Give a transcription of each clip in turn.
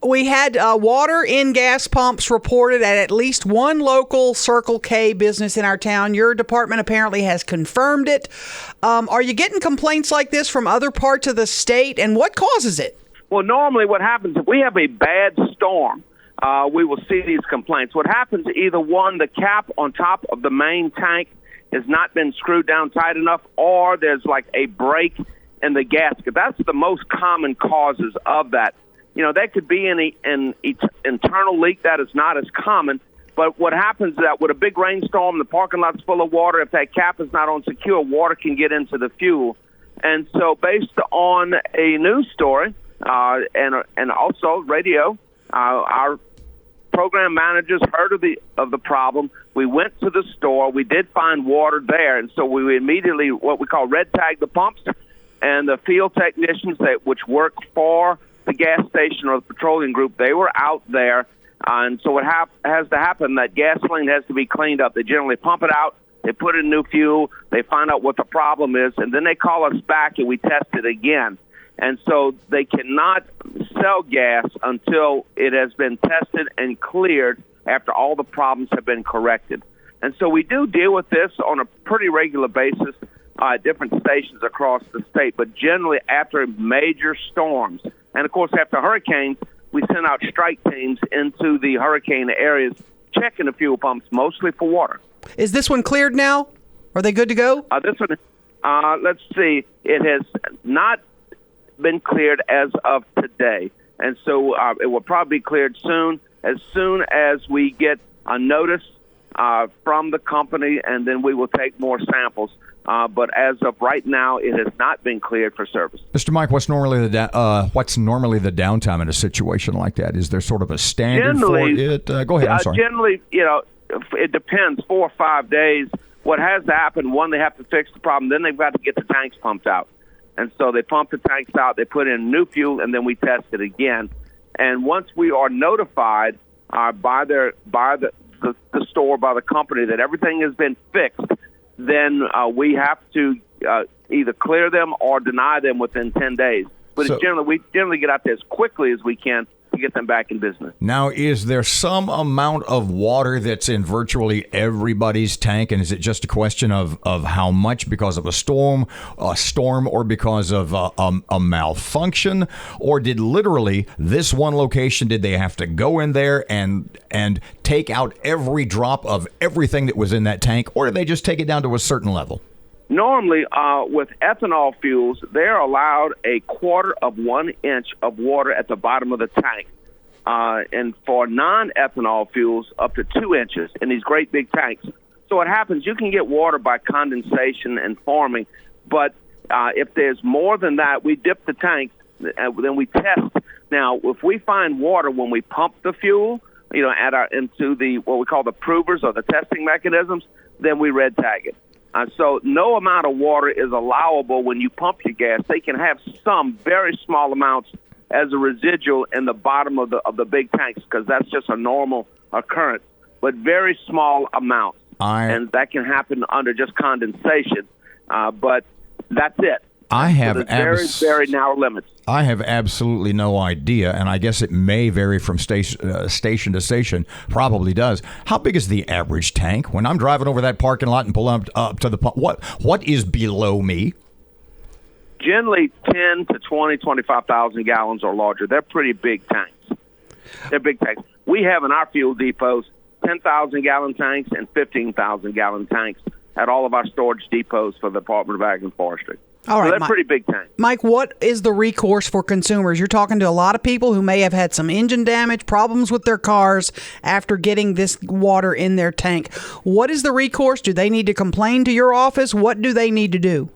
We had water in gas pumps reported at least one local Circle K business in our town. Your department apparently has confirmed it. Are you getting complaints like this from other parts of the state, and what causes it? Well, normally what happens if we have a bad storm, we will see these complaints. What happens, either one, the cap on top of the main tank has not been screwed down tight enough, or there's like a break in the gasket. That's the most common causes of that. That could be an internal leak that is not as common. But what happens is that with a big rainstorm, the parking lot's full of water. If that cap is not on secure, water can get into the fuel. And so based on a news story and also radio, our program managers heard of the problem. We went to the store. We did find water there. And so we immediately, what we call red tag the pumps, and the field technicians which work for the gas station or the petroleum group, they were out there. And so what has to happen, that gasoline has to be cleaned up. They generally pump it out, they put in new fuel, they find out what the problem is, and then they call us back and we test it again. And so they cannot sell gas until it has been tested and cleared after all the problems have been corrected. And so we do deal with this on a pretty regular basis at different stations across the state, but generally after major storms. And, of course, after hurricanes, we send out strike teams into the hurricane areas, checking the fuel pumps, mostly for water. Is this one cleared now? Are they good to go? This one, let's see. It has not been cleared as of today. And so it will probably be cleared soon as we get a notice from the company, and then we will take more samples. But as of right now, it has not been cleared for service. Mr. Mike, what's normally the downtime in a situation like that? Is there sort of a standard for it? Go ahead. I'm sorry. Generally, it depends. 4 or 5 days. What has to happen? One, they have to fix the problem. Then they've got to get the tanks pumped out, and so they pump the tanks out. They put in new fuel, and then we test it again. And once we are notified by the store, by the company, that everything has been fixed, then we have to either clear them or deny them within 10 days. But we generally get out there as quickly as we can to get them back in business. Now, is there some amount of water that's in virtually everybody's tank, and is it just a question of how much because of a storm, or because of a malfunction, or did literally this one location, did they have to go in there and take out every drop of everything that was in that tank, or did they just take it down to a certain level? Normally, with ethanol fuels, they're allowed a 1/4 inch of water at the bottom of the tank. And for non-ethanol fuels, up to 2 inches in these great big tanks. So what happens, you can get water by condensation and forming, but if there's more than that, we dip the tanks, then we test. Now, if we find water when we pump the fuel, into the what we call the provers or the testing mechanisms, then we red tag it. So no amount of water is allowable when you pump your gas. They can have some very small amounts as a residual in the bottom of the big tanks, because that's just a normal occurrence, but very small amounts. And that can happen under just condensation, but that's it. Very, very narrow limits. I have absolutely no idea, and I guess it may vary from station to station. Probably does. How big is the average tank? When I'm driving over that parking lot and pull up to the pump, what is below me? Generally 10 to 20, 25,000 gallons or larger. They're pretty big tanks. They're big tanks. We have in our fuel depots 10,000-gallon tanks and 15,000-gallon tanks at all of our storage depots for the Department of Ag and Forestry. All right, so they're pretty big tanks. Mike, what is the recourse for consumers? You're talking to a lot of people who may have had some engine damage, problems with their cars after getting this water in their tank. What is the recourse? Do they need to complain to your office? What do they need to do?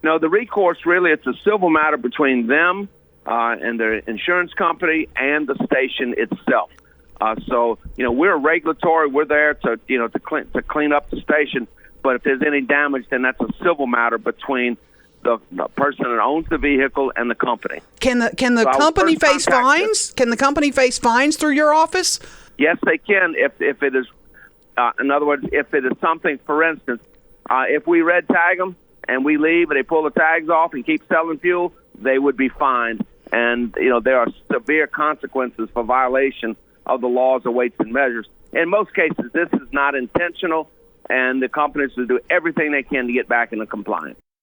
No, the recourse, really, it's a civil matter between them and their insurance company and the station itself. So, we're regulatory. We're there to clean up the station. But if there's any damage, then that's a civil matter between the person that owns the vehicle and the company. Can the company face fines? Can the company face fines through your office? Yes, they can. If it is, in other words, if it is something, for instance, if we red tag them and we leave and they pull the tags off and keep selling fuel, they would be fined. and there are severe consequences for violation of the laws of weights and measures. In most cases, this is not intentional, and the companies will do everything they can to get back into compliance.